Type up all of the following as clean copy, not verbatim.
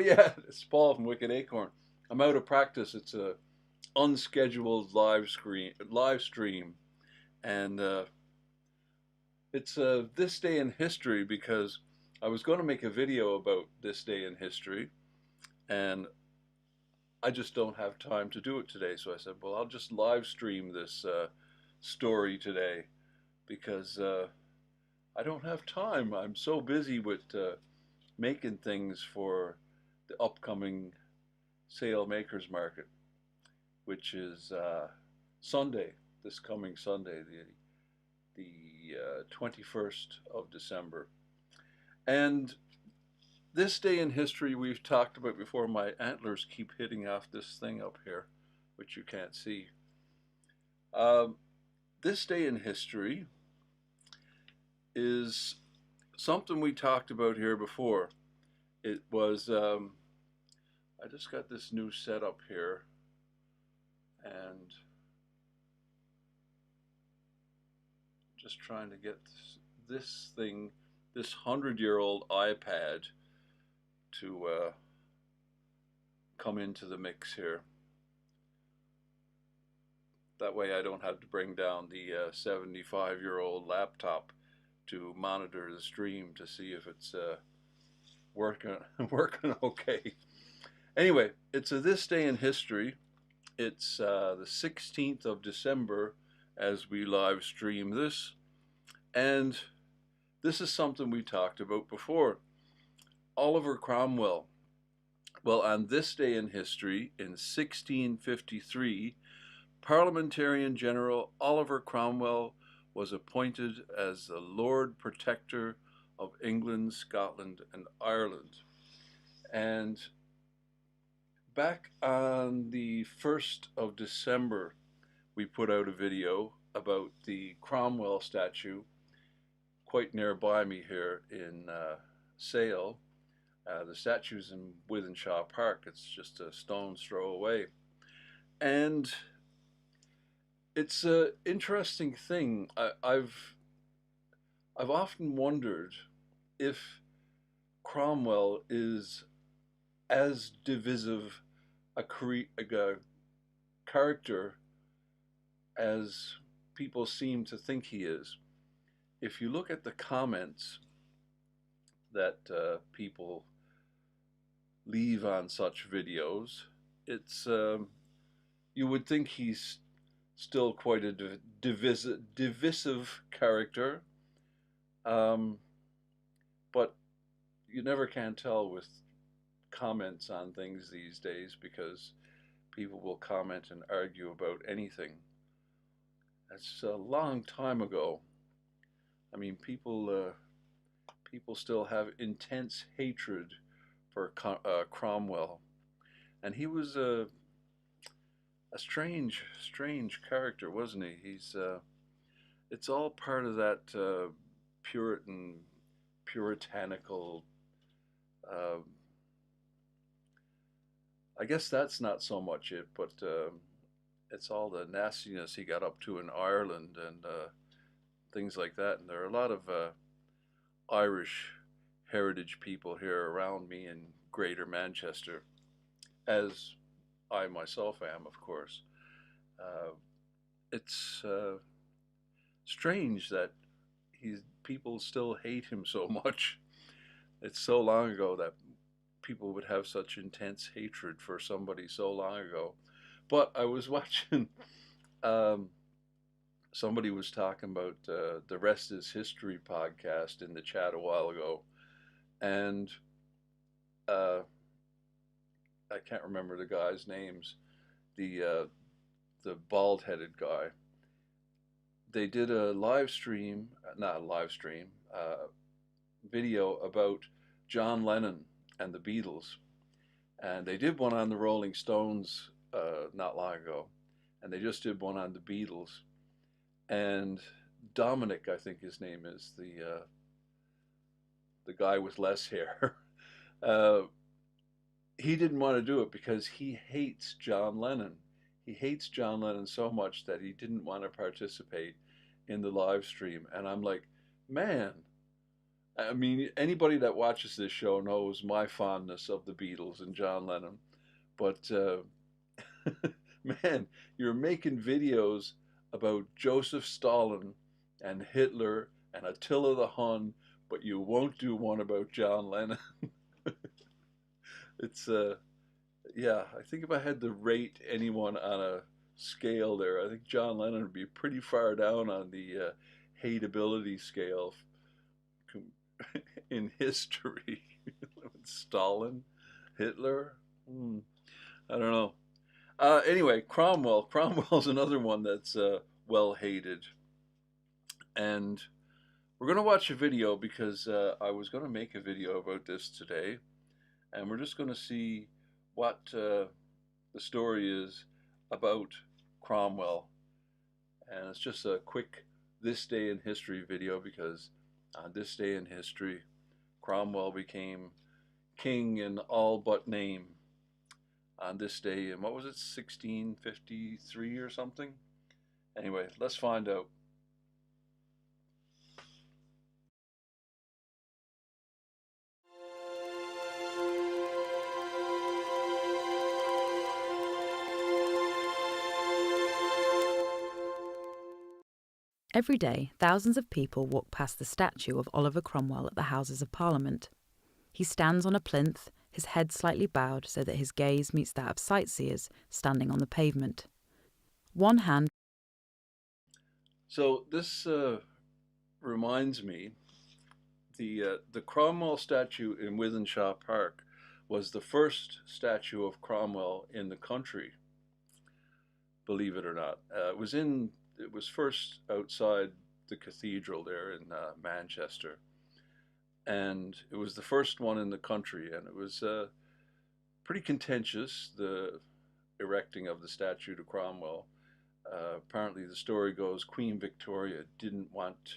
What are you at? It's Paul from Wicked Acorn. I'm out of practice. It's a unscheduled live stream, and it's this day in history because I was going to make a video about this day in history, and I just don't have time to do it today. So I said, well, I'll just live stream this story today because I don't have time. I'm so busy with making things for the upcoming Sale Makers Market, which is Sunday, this coming Sunday, the 21st of December. And this day in history we've talked about before. My antlers keep hitting off this thing up here, which you can't see. Um, this day in history is something we talked about here before. It was, I just got this new setup here, and just trying to get this thing, this 100-year-old iPad to come into the mix here. That way I don't have to bring down the 75-year-old laptop to monitor the stream to see if it's working working okay. Anyway, it's this day in history. It's the 16th of December as we live stream this, and this is something we talked about before. Oliver Cromwell. Well, on this day in history, in 1653, Parliamentarian General Oliver Cromwell was appointed as the Lord Protector of England, Scotland, and Ireland. And back on the 1st of December, we put out a video about the Cromwell statue quite nearby me here in Sale. The statue's in Withenshaw Park. It's just a stone's throw away. And it's an interesting thing. I've often wondered if Cromwell is as divisive a character as people seem to think he is. If you look at the comments that people leave on such videos, it's you would think he's still quite a divisive character, but you never can tell with comments on things these days because people will comment and argue about anything. That's a long time ago. I mean, people still have intense hatred for Cromwell, and he was a strange character, wasn't he? He's it's all part of that puritanical. I guess that's not so much it, but it's all the nastiness he got up to in Ireland and things like that. And there are a lot of Irish heritage people here around me in Greater Manchester, as I myself am, of course. It's strange that people still hate him so much. It's so long ago that people would have such intense hatred for somebody so long ago. But I was watching, somebody was talking about the Rest is History podcast in the chat a while ago, and I can't remember the guys' names. The bald-headed guy. They did a live stream, not a live stream, video about John Lennon and the Beatles, and they did one on the Rolling Stones not long ago, and they just did one on the Beatles. And Dominic, I think his name is, the guy with less hair. He didn't want to do it because he hates John Lennon. He hates John Lennon so much that he didn't want to participate in the live stream. And I'm like, man, I mean, anybody that watches this show knows my fondness of the Beatles and John Lennon. But man, you're making videos about Joseph Stalin and Hitler and Attila the Hun, but you won't do one about John Lennon. It's yeah, I think if I had to rate anyone on a scale there, I think John Lennon would be pretty far down on the hateability scale in history. Stalin, Hitler, I don't know. Anyway, Cromwell. Cromwell's another one that's well hated, and we're gonna watch a video because I was gonna make a video about this today, and we're just gonna see what the story is about Cromwell, and it's just a quick this day in history video because on this day in history, Cromwell became king in all but name on this day in what was it, 1653 or something? Anyway, let's find out. Every day, thousands of people walk past the statue of Oliver Cromwell at the Houses of Parliament. He stands on a plinth, his head slightly bowed so that his gaze meets that of sightseers standing on the pavement. One hand. So this reminds me, the Cromwell statue in Wythenshawe Park was the first statue of Cromwell in the country. Believe it or not, it was first outside the cathedral there in Manchester, and it was the first one in the country, and it was pretty contentious, the erecting of the statue to Cromwell. Apparently, the story goes Queen Victoria didn't want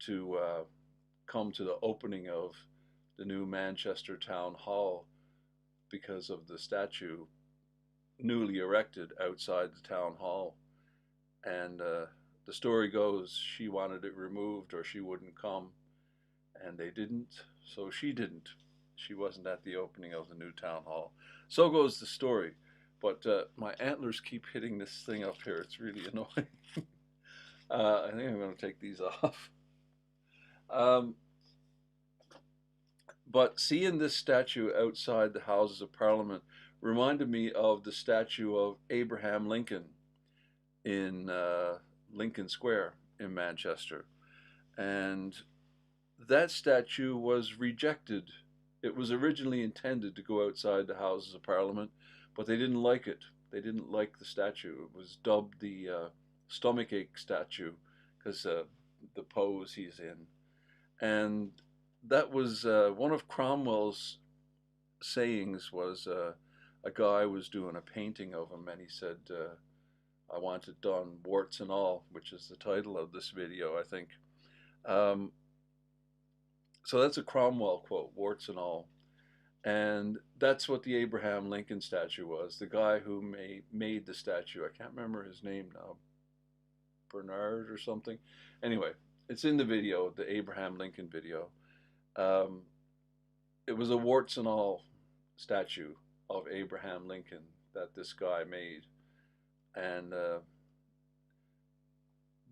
to come to the opening of the new Manchester Town Hall because of the statue newly erected outside the town hall. And the story goes she wanted it removed or she wouldn't come, and they didn't, so she didn't. She wasn't at the opening of the new town hall. So goes the story. But my antlers keep hitting this thing up here. It's really annoying. I think I'm going to take these off. Um, but seeing this statue outside the Houses of Parliament reminded me of the statue of Abraham Lincoln in Lincoln Square in Manchester. And that statue was rejected. It was originally intended to go outside the Houses of Parliament, but they didn't like it. They didn't like the statue. It was dubbed the stomachache statue because the pose he's in. And that was one of Cromwell's sayings was a guy was doing a painting of him, and he said, I want it done, warts and all, which is the title of this video, I think. Um, so that's a Cromwell quote, warts and all. And that's what the Abraham Lincoln statue was. The guy who made the statue, I can't remember his name now, Bernard or something. Anyway, it's in the video, the Abraham Lincoln video. Um, it was a warts and all statue of Abraham Lincoln that this guy made. And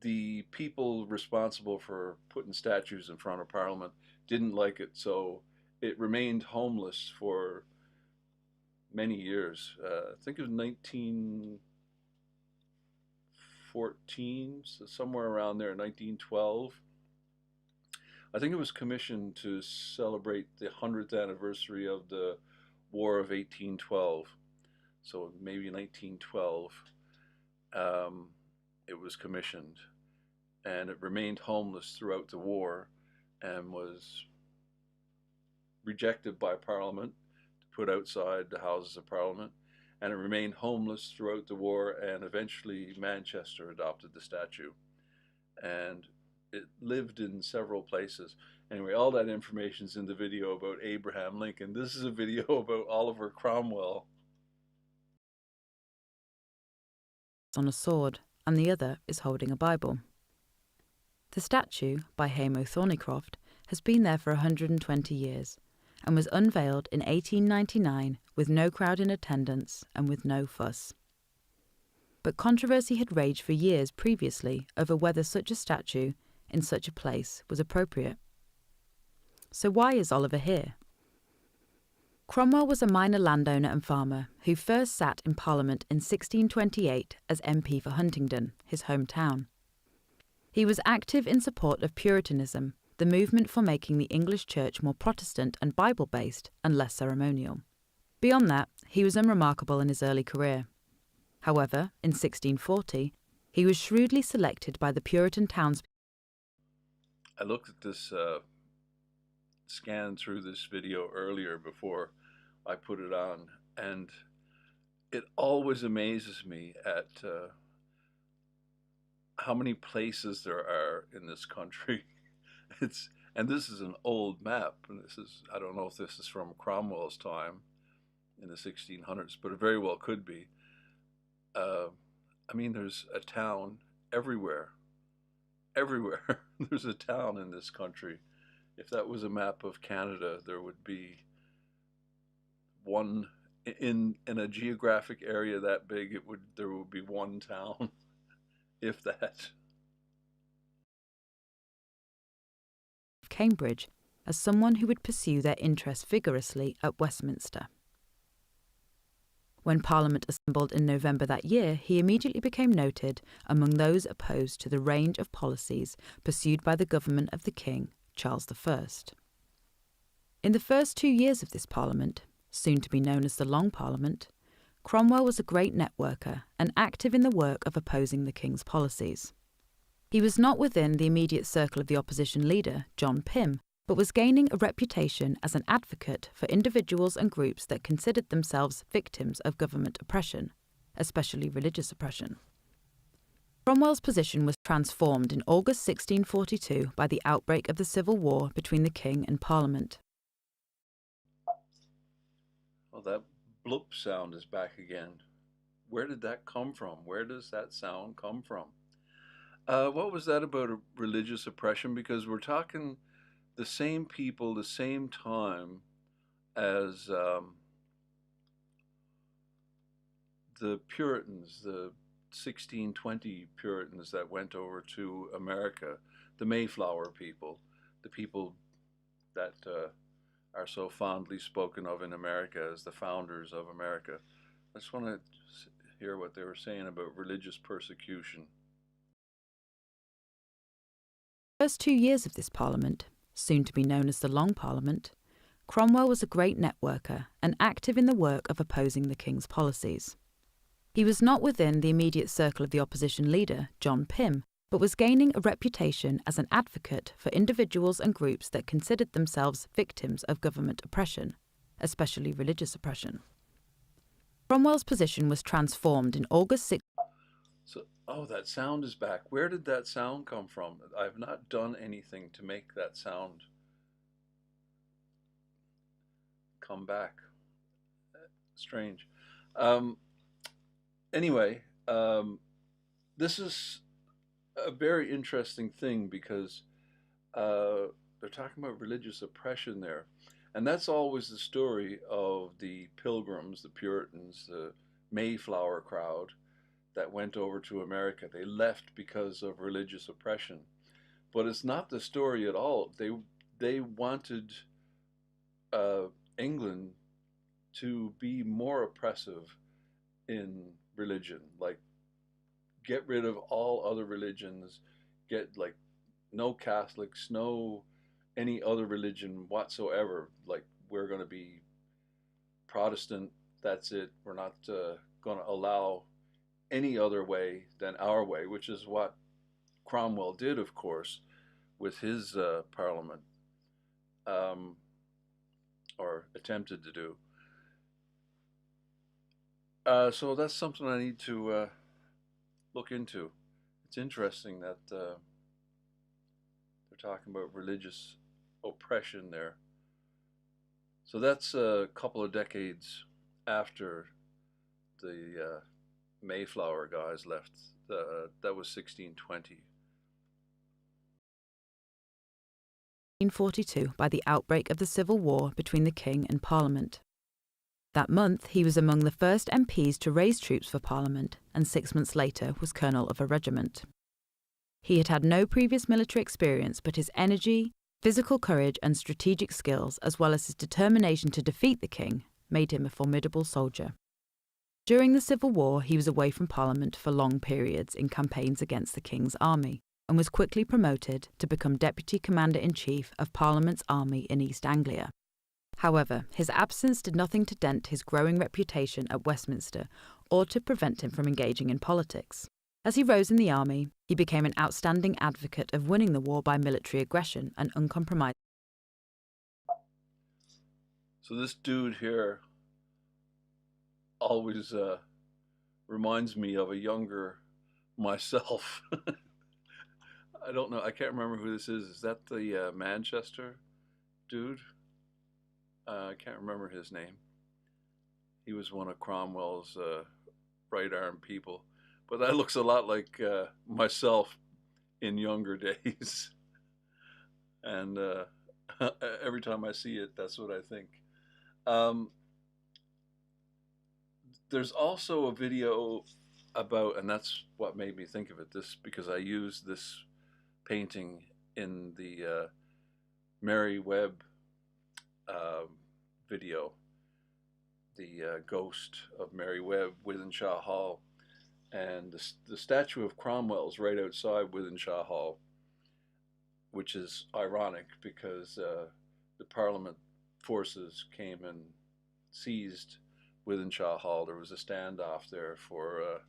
the people responsible for putting statues in front of Parliament didn't like it, so it remained homeless for many years. I think it was 1914, so somewhere around there, 1912. I think it was commissioned to celebrate the 100th anniversary of the War of 1812. So maybe 1912, it was commissioned, and it remained homeless throughout the war and was rejected by Parliament to put outside the Houses of Parliament, and it remained homeless throughout the war, and eventually Manchester adopted the statue, and it lived in several places. Anyway, all that information's in the video about Abraham Lincoln. This is a video about Oliver Cromwell. On a sword, and the other is holding a Bible. The statue, by Hamo Thornycroft, has been there for 120 years and was unveiled in 1899 with no crowd in attendance and with no fuss. But controversy had raged for years previously over whether such a statue in such a place was appropriate. So why is Oliver here? Cromwell was a minor landowner and farmer who first sat in Parliament in 1628 as MP for Huntingdon, his hometown. He was active in support of Puritanism, the movement for making the English church more Protestant and Bible-based and less ceremonial. Beyond that, he was unremarkable in his early career. However, in 1640, he was shrewdly selected by the Puritan townspeople. I looked at this scan through this video earlier before I put it on, and it always amazes me at how many places there are in this country. And this is an old map, and I don't know if this is from Cromwell's time in the 1600s, but it very well could be. I mean, there's a town everywhere. There's a town in this country. If that was a map of Canada, there would be one in a geographic area that big. There would be one town, if that. Cambridge as someone who would pursue their interests vigorously at Westminster. When Parliament assembled in November that year, he immediately became noted among those opposed to the range of policies pursued by the government of the King, Charles I. In the first 2 years of this Parliament, soon to be known as the Long Parliament, Cromwell was a great networker and active in the work of opposing the King's policies. He was not within the immediate circle of the opposition leader, John Pym, but was gaining a reputation as an advocate for individuals and groups that considered themselves victims of government oppression, especially religious oppression. Cromwell's position was transformed in August 1642 by the outbreak of the civil war between the King and Parliament. Well, that bloop sound is back again. Where did that come from? Where does that sound come from? What was that about religious oppression? Because we're talking the same people, the same time as the Puritans, the 1620 Puritans that went over to America, the Mayflower people, the people that are so fondly spoken of in America as the founders of America. I just want to hear what they were saying about religious persecution. The first 2 years of this Parliament, soon to be known as the Long Parliament, Cromwell was a great networker and active in the work of opposing the King's policies. He was not within the immediate circle of the opposition leader, John Pym, but was gaining a reputation as an advocate for individuals and groups that considered themselves victims of government oppression, especially religious oppression. Cromwell's position was transformed in August 6. Oh, that sound is back. Where did that sound come from? I've not done anything to make that sound come back. Strange. Anyway, this is a very interesting thing because they're talking about religious oppression there. And that's always the story of the Pilgrims, the Puritans, the Mayflower crowd that went over to America. They left because of religious oppression. But it's not the story at all. They wanted England to be more oppressive in religion, like get rid of all other religions, get like no Catholics, no any other religion whatsoever. Like we're going to be Protestant, that's it. We're not going to allow any other way than our way, which is what Cromwell did, of course, with his parliament, or attempted to do. So that's something I need to look into. It's interesting that they're talking about religious oppression there. So that's a couple of decades after the Mayflower guys left. That was 1620. 1842 by the outbreak of the Civil War between the King and Parliament. That month, he was among the first MPs to raise troops for Parliament, and 6 months later was colonel of a regiment. He had had no previous military experience, but his energy, physical courage and strategic skills, as well as his determination to defeat the king, made him a formidable soldier. During the Civil War, he was away from Parliament for long periods in campaigns against the king's army, and was quickly promoted to become Deputy Commander-in-Chief of Parliament's army in East Anglia. However, his absence did nothing to dent his growing reputation at Westminster or to prevent him from engaging in politics. As he rose in the army, he became an outstanding advocate of winning the war by military aggression and uncompromising. So this dude here always reminds me of a younger myself. I don't know. I can't remember who this is. Is that the Manchester dude? I can't remember his name. He was one of Cromwell's right-arm people. But that looks a lot like myself in younger days. And every time I see it, that's what I think. There's also a video about, and that's what made me think of it, because I used this painting in the Mary Webb video, the ghost of Mary Webb, Wythenshawe Hall. And the statue of Cromwell is right outside Wythenshawe Hall, which is ironic because the Parliament forces came and seized Wythenshawe Hall. There was a standoff there for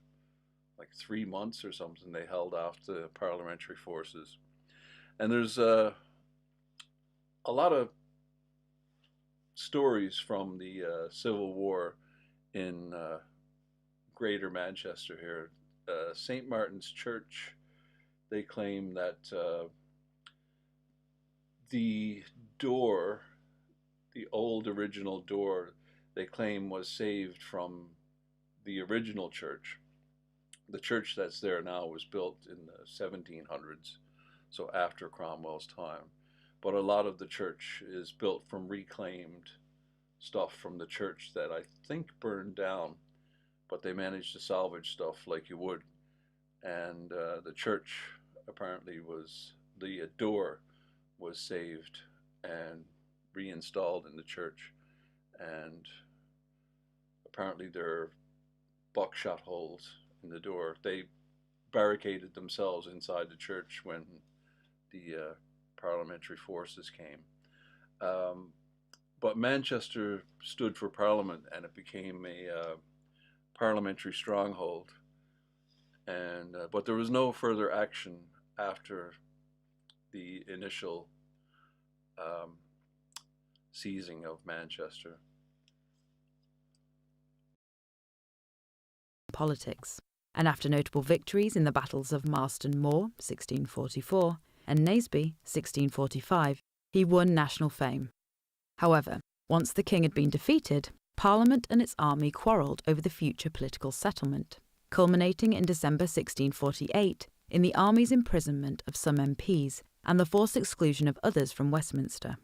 like 3 months or something. They held off the parliamentary forces. And there's a lot of stories from the Civil War in Greater Manchester here. St. Martin's Church, they claim that the door, the old original door, they claim was saved from the original church. The church that's there now was built in the 1700s, so after Cromwell's time. But a lot of the church is built from reclaimed stuff from the church that I think burned down, but they managed to salvage stuff like you would. And the church apparently the door was saved and reinstalled in the church. And apparently there are buckshot holes in the door. They barricaded themselves inside the church when the parliamentary forces came. But Manchester stood for Parliament, and it became a parliamentary stronghold. And but there was no further action after the initial seizing of Manchester. Politics, and after notable victories in the battles of Marston Moor, 1644, and Naseby, 1645, he won national fame. However, once the king had been defeated, Parliament and its army quarrelled over the future political settlement, culminating in December 1648 in the army's imprisonment of some MPs and the forced exclusion of others from Westminster.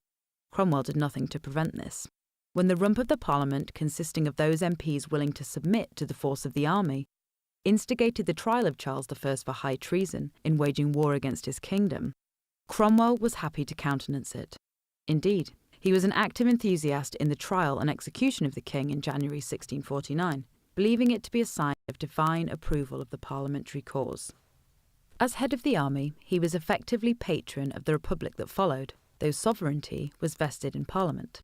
Cromwell did nothing to prevent this. When the rump of the Parliament, consisting of those MPs willing to submit to the force of the army, instigated the trial of Charles I for high treason in waging war against his kingdom, Cromwell was happy to countenance it. Indeed, he was an active enthusiast in the trial and execution of the king in January 1649, believing it to be a sign of divine approval of the parliamentary cause. As head of the army, he was effectively patron of the republic that followed, though sovereignty was vested in Parliament.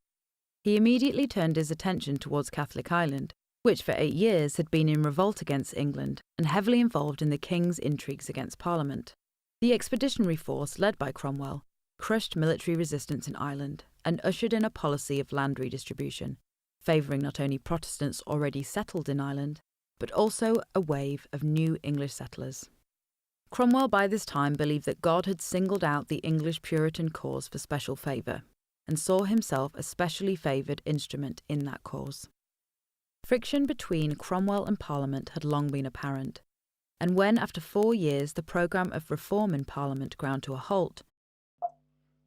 He immediately turned his attention towards Catholic Ireland, which for 8 years had been in revolt against England and heavily involved in the king's intrigues against Parliament. The expeditionary force led by Cromwell crushed military resistance in Ireland and ushered in a policy of land redistribution, favouring not only Protestants already settled in Ireland, but also a wave of new English settlers. Cromwell by this time believed that God had singled out the English Puritan cause for special favour, and saw himself a specially favoured instrument in that cause. Friction between Cromwell and Parliament had long been apparent, and when after 4 years the programme of reform in Parliament ground to a halt,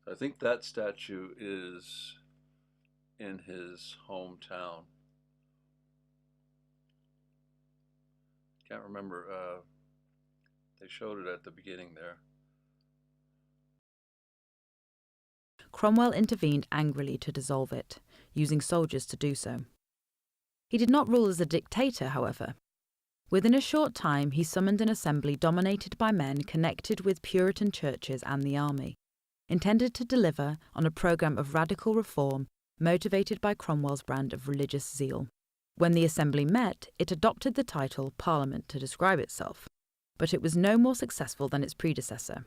I think that statue is in his hometown. Can't remember. They showed it at the beginning there. Cromwell intervened angrily to dissolve it, using soldiers to do so. He did not rule as a dictator, however. Within a short time, he summoned an assembly dominated by men connected with Puritan churches and the army, intended to deliver on a programme of radical reform motivated by Cromwell's brand of religious zeal. When the assembly met, it adopted the title Parliament to describe itself, but it was no more successful than its predecessor.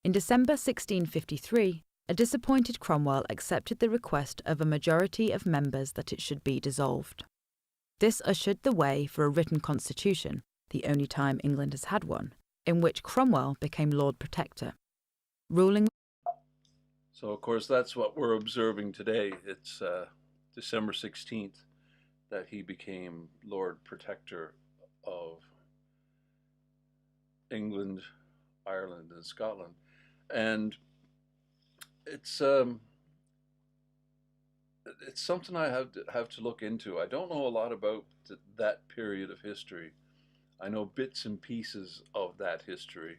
In December 1653, a disappointed Cromwell accepted the request of a majority of members that it should be dissolved. This ushered the way for a written constitution, the only time England has had one, in which Cromwell became Lord Protector, ruling. So, of course, that's what we're observing today. It's December 16th that he became Lord Protector of England, Ireland, and Scotland. And it's something I have to look into. I don't know a lot about that period of history. I know bits and pieces of that history,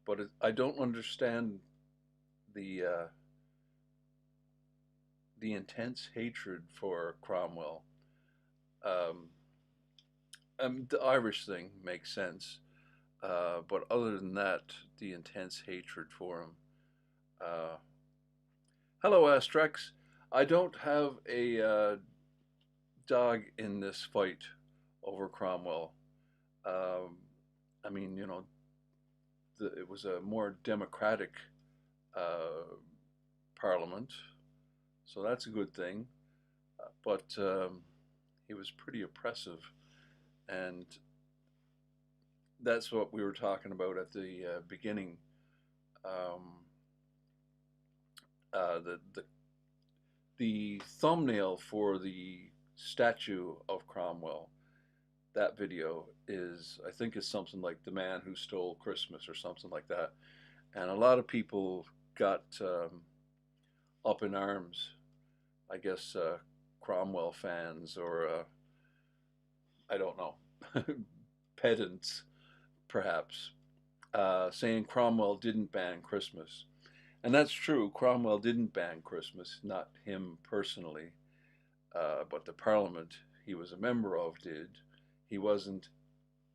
but I don't understand the uh, the intense hatred for Cromwell. Um, the Irish thing makes sense, but other than that, the intense hatred for him. Uh, Hello, Astrax. I don't have a dog in this fight over Cromwell. Um, I mean, it was a more democratic uh, parliament, so that's a good thing. But he was pretty oppressive, and that's what we were talking about at the beginning. Um, the thumbnail for the statue of Cromwell, that video is, I think, is something like "The Man Who Stole Christmas" or something like that, and a lot of people got up in arms. I guess Cromwell fans or I don't know, pedants perhaps, saying Cromwell didn't ban Christmas. And that's true. Cromwell didn't ban Christmas, not him personally, but the Parliament he was a member of did. He wasn't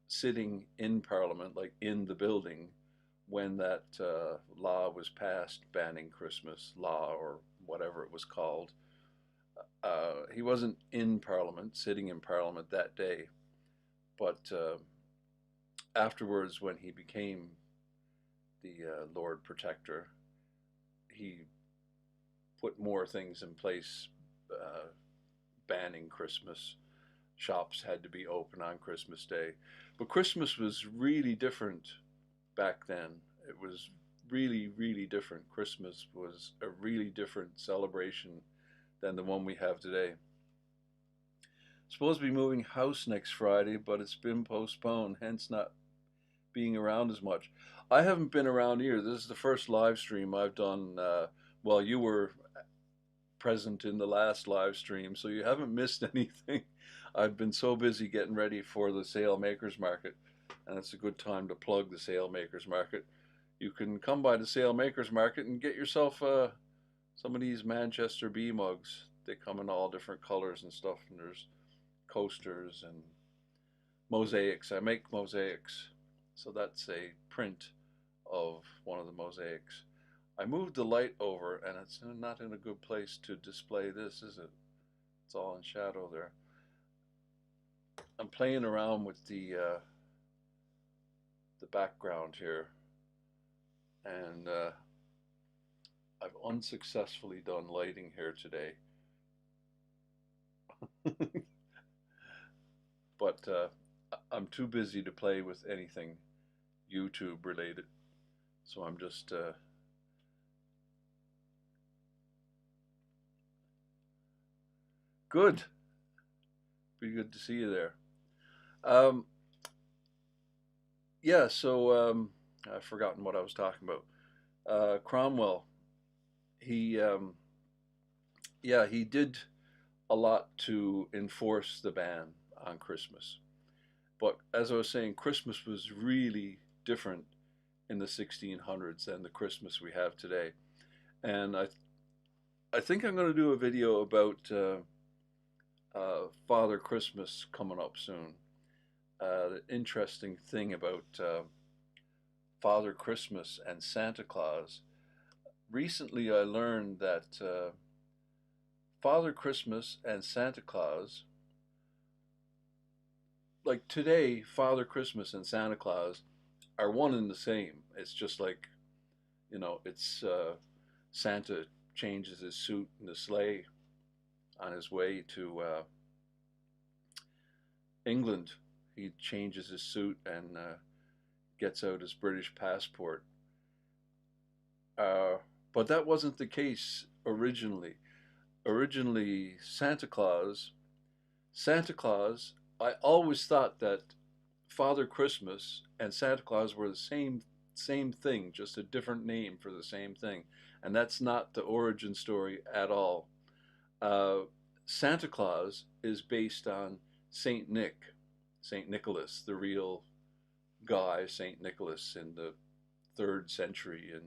sitting in Parliament, like in the building, when that law was passed banning Christmas, law or whatever it was called. He wasn't in Parliament, sitting in Parliament that day, but afterwards, when he became the Lord Protector, he put more things in place, banning Christmas. Shops had to be open on Christmas Day. But Christmas was really different back then. It was really, really different. Christmas was a really different celebration than the one we have today. Supposed to be moving house next Friday, but it's been postponed, hence not being around as much. I haven't been around either. This is the first live stream I've done. Well, you were present in the last live stream, so you haven't missed anything. I've been so busy getting ready for the Sale Makers Market, and it's a good time to plug the Sale Makers Market. You can come by the Sale Makers Market and get yourself some of these Manchester Bee mugs. They come in all different colors and stuff, and there's coasters and mosaics. I make mosaics, so that's a print of one of the mosaics. I moved the light over, and it's not in a good place to display this, is it? It's all in shadow there. I'm playing around with the background here, and I've unsuccessfully done lighting here today. But I'm too busy to play with anything YouTube related, so I'm just good. Pretty good to see you there. Um, yeah, so I've forgotten what I was talking about. Cromwell, he yeah, he did a lot to enforce the ban on Christmas. But as I was saying, Christmas was really different in the 1600s than the Christmas we have today. And I think I'm going to do a video about Father Christmas coming up soon. The interesting thing about Father Christmas and Santa Claus. Recently, I learned that Father Christmas and Santa Claus, like today, Father Christmas and Santa Claus are one and the same. It's just like, it's Santa changes his suit in the sleigh on his way to England. He changes his suit and gets out his British passport. Uh, but that wasn't the case originally. Originally, Santa Claus, I always thought that Father Christmas and Santa Claus were the same thing, just a different name for the same thing, and that's not the origin story at all. Uh, Santa Claus is based on Saint Nicholas, the real guy, Saint Nicholas in the third century in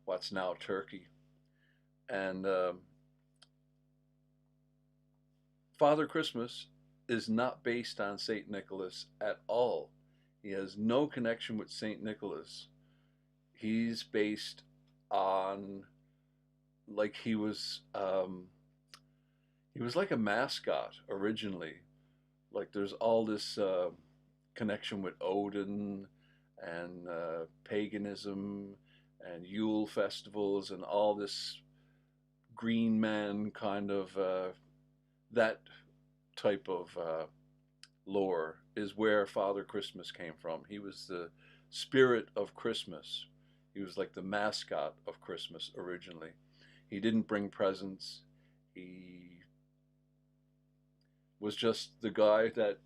what's now Turkey, and Father Christmas is not based on Saint Nicholas at all. He has no connection with Saint Nicholas. He's based on, like, he was like a mascot originally. Like there's all this connection with Odin and paganism and Yule festivals and all this green man kind of that type of lore is where Father Christmas came from. He was the spirit of Christmas. He was like the mascot of Christmas originally. He didn't bring presents. He was just the guy that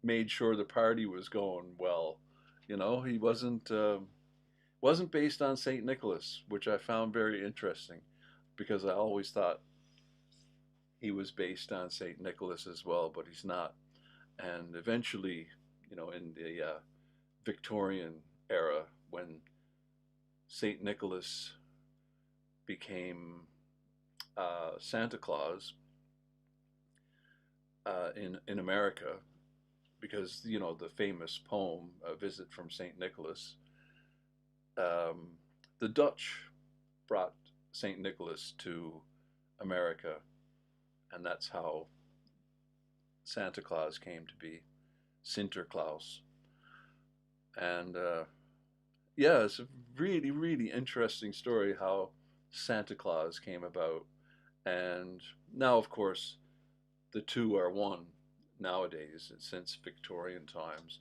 made sure the party was going well. He wasn't based on Saint Nicholas, which I found very interesting because I always thought he was based on Saint Nicholas as well, but he's not. And eventually, in the Victorian era, when Saint Nicholas became Santa Claus in America, because the famous poem "A Visit from Saint Nicholas," the Dutch brought Saint Nicholas to America, and that's how Santa Claus came to be, Sinterklaas. And yeah, it's a really, really interesting story how Santa Claus came about. And now, of course, the two are one nowadays, since Victorian times.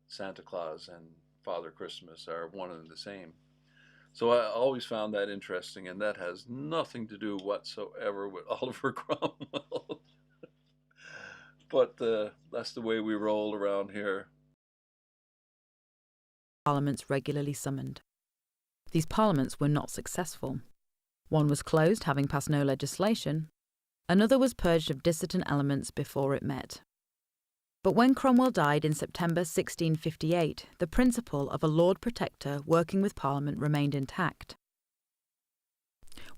Santa Claus and Father Christmas are one and the same. So I always found that interesting, and that has nothing to do whatsoever with Oliver Cromwell. But that's the way we roll around here. Parliaments regularly summoned. These parliaments were not successful. One was closed, having passed no legislation. Another was purged of dissident elements before it met. But when Cromwell died in September 1658, the principle of a Lord Protector working with Parliament remained intact.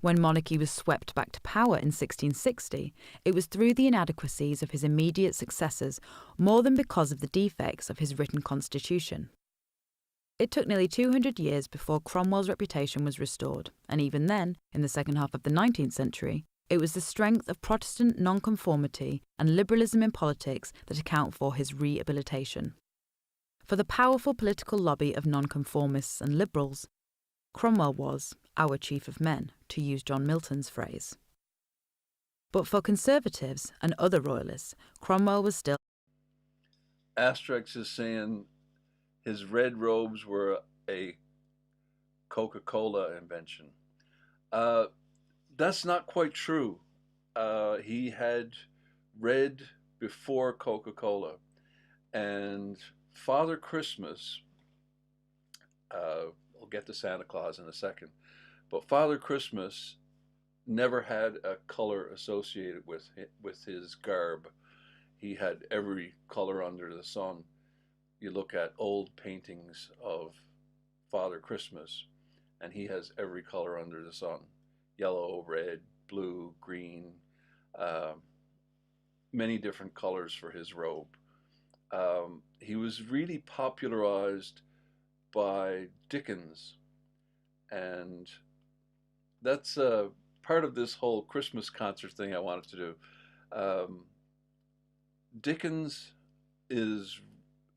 When monarchy was swept back to power in 1660, it was through the inadequacies of his immediate successors more than because of the defects of his written constitution. It took nearly 200 years before Cromwell's reputation was restored, and even then, in the second half of the 19th century, it was the strength of Protestant nonconformity and liberalism in politics that account for his rehabilitation. For the powerful political lobby of nonconformists and liberals, Cromwell was our chief of men, to use John Milton's phrase. But for conservatives and other royalists, Cromwell was still... Asterix is saying his red robes were a Coca-Cola invention. That's not quite true. He had red before Coca-Cola. And Father Christmas, we'll get to Santa Claus in a second, But Father Christmas never had a color associated with his garb. He had every color under the sun. You look at old paintings of Father Christmas, and he has every color under the sun: yellow, red, blue, green, uh, many different colors for his robe. He was really popularized by Dickens, and that's part of this whole Christmas concert thing I wanted to do. Um, Dickens is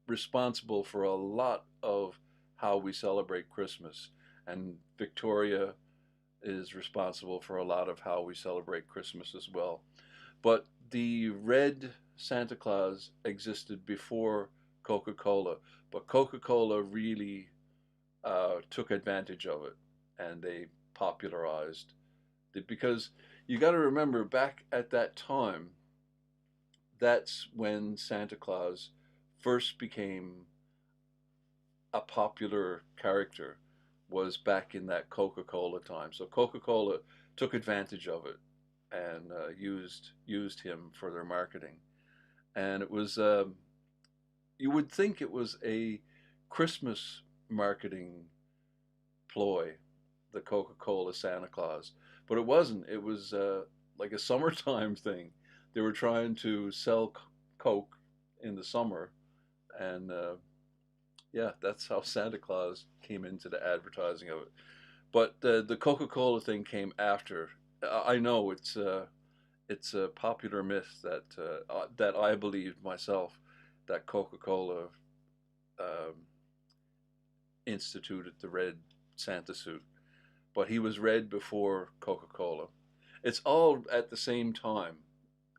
responsible for a lot of how we celebrate Christmas, and Victoria is responsible for a lot of how we celebrate Christmas as well. But the red Santa Claus existed before Coca Cola, but Coca Cola really took advantage of it, and they popularized it, because you got to remember, back at that time, that's when Santa Claus first became a popular character, was back in that Coca-Cola time. So Coca-Cola took advantage of it and used him for their marketing. And it was you would think it was a Christmas marketing ploy, the Coca-Cola Santa Claus, but it wasn't. It was like a summertime thing. They were trying to sell Coke in the summer, and yeah, that's how Santa Claus came into the advertising of it. But the Coca-Cola thing came after. I know it's a popular myth that that I believed myself, that Coca-Cola um, instituted the red Santa suit, but he was red before Coca-Cola. It's all at the same time.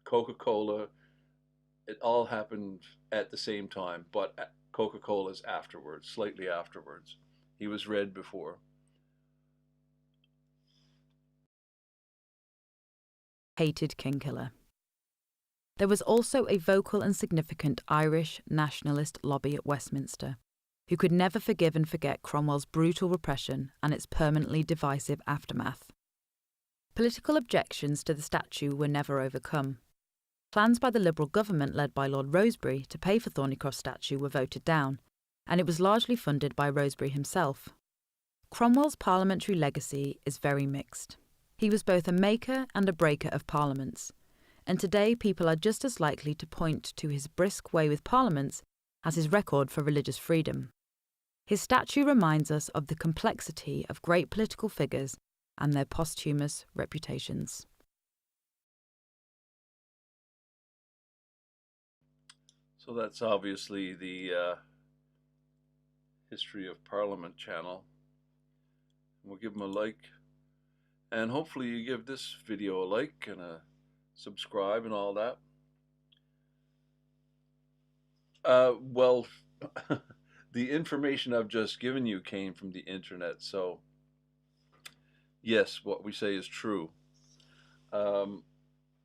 Coca-Cola, it all happened at the same time, but Coca-Cola's afterwards, slightly afterwards. He was red before. Hated Kingkiller. There was also a vocal and significant Irish nationalist lobby at Westminster, who could never forgive and forget Cromwell's brutal repression and its permanently divisive aftermath. Political objections to the statue were never overcome. Plans by the Liberal government led by Lord Rosebery to pay for Thornycroft's statue were voted down, and it was largely funded by Rosebery himself. Cromwell's parliamentary legacy is very mixed. He was both a maker and a breaker of parliaments, and today people are just as likely to point to his brisk way with parliaments as his record for religious freedom. His statue reminds us of the complexity of great political figures and their posthumous reputations. So that's obviously the History of Parliament channel. We'll give them a like, and hopefully you give this video a like and a subscribe and all that. Well, the information I've just given you came from the internet, so yes, what we say is true.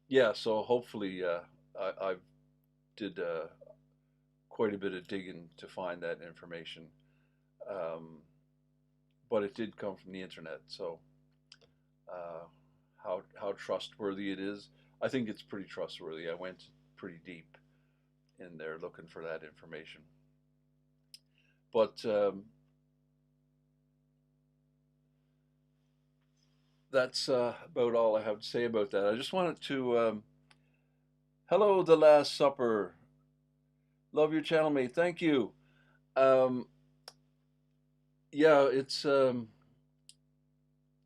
Yeah, so hopefully I did quite a bit of digging to find that information, but it did come from the internet. So how trustworthy it is, I think it's pretty trustworthy. I went pretty deep in there looking for that information. But that's about all I have to say about that. I just wanted to hello, The Last Supper. Love your channel, mate. Thank you. Um, yeah, it's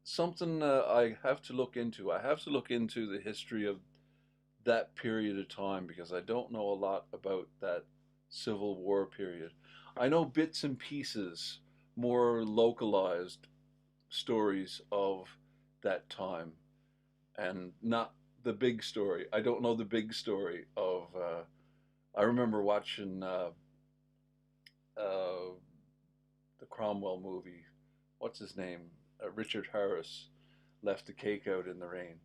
something I have to look into. I have to look into the history of that period of time, because I don't know a lot about that Civil War period. I know bits and pieces, more localized stories of that time, and not the big story. I don't know the big story of. I remember watching the Cromwell movie. What's his name? Richard Harris left the cake out in the rain.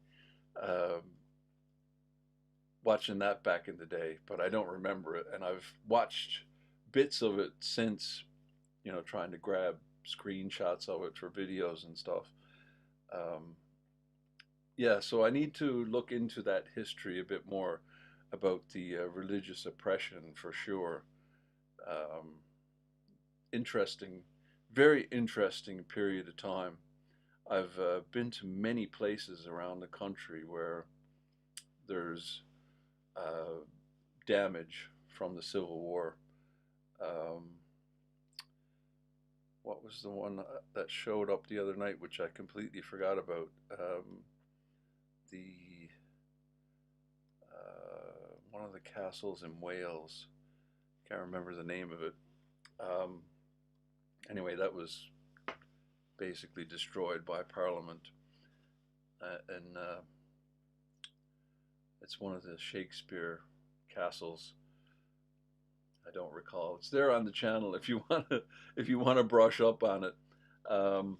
Um, Watching that back in the day, but I don't remember it. And I've watched bits of it since, trying to grab screenshots of it for videos and stuff. Yeah, so I need to look into that history a bit more about the religious oppression for sure. Um, Interesting, very interesting period of time. I've been to many places around the country where there's uh, damage from the Civil War. Um, what was the one that showed up the other night, which I completely forgot about? The One of the castles in Wales. Can't remember the name of it. Um, anyway, that was basically destroyed by Parliament, and it's one of the Shakespeare castles. I don't recall. It's there on the channel if you want to brush up on it. Um,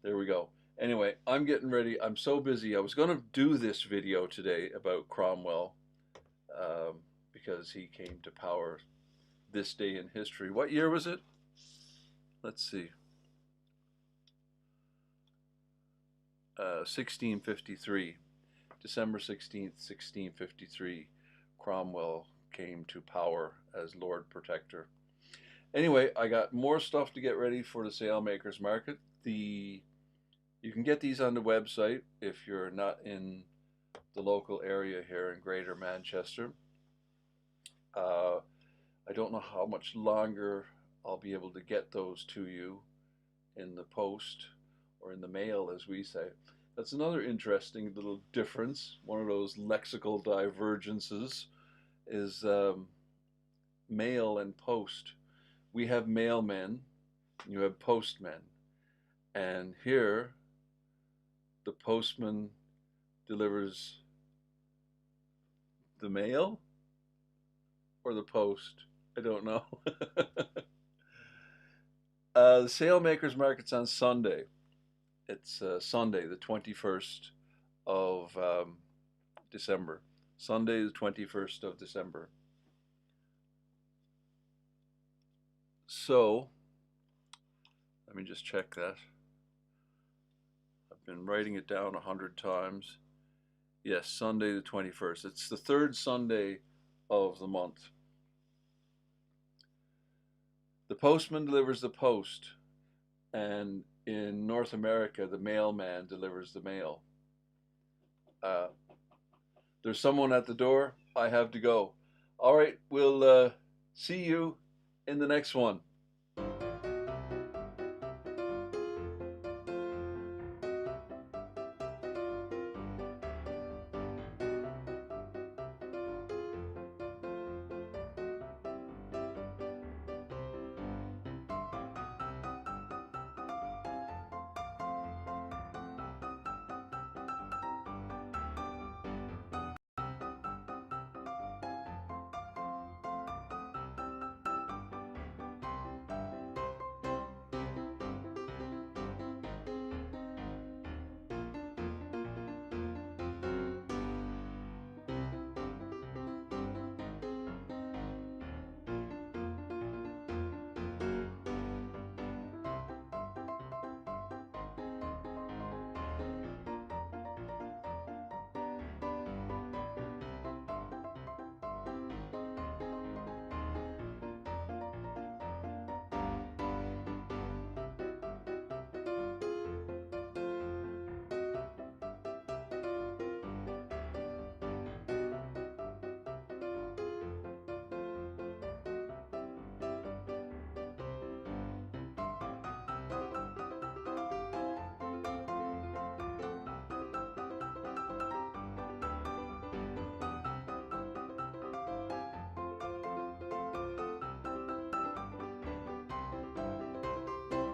there we go. Anyway, I'm getting ready. I'm so busy. I was going to do this video today about Cromwell um, because he came to power this day in history. What year was it? Let's see. 1653. December 16th, 1653. Cromwell came to power as Lord Protector. Anyway, I got more stuff to get ready for the Sailmakers Market. You can get these on the website if you're not in the local area here in Greater Manchester. I don't know how much longer I'll be able to get those to you in the post or in the mail, as we say. That's another interesting little difference. One of those lexical divergences is mail and post. We have mailmen, you have postmen. And here, the postman delivers the mail or the post. I don't know. The Sailmakers Market's on Sunday. It's Sunday, the 21st of December. Sunday, the 21st of December. So, let me just check that. I've been writing it down 100 times. Yes, Sunday the 21st. It's the third Sunday of the month. The postman delivers the post, and in North America, the mailman delivers the mail. There's someone at the door. I have to go. All right, we'll see you in the next one.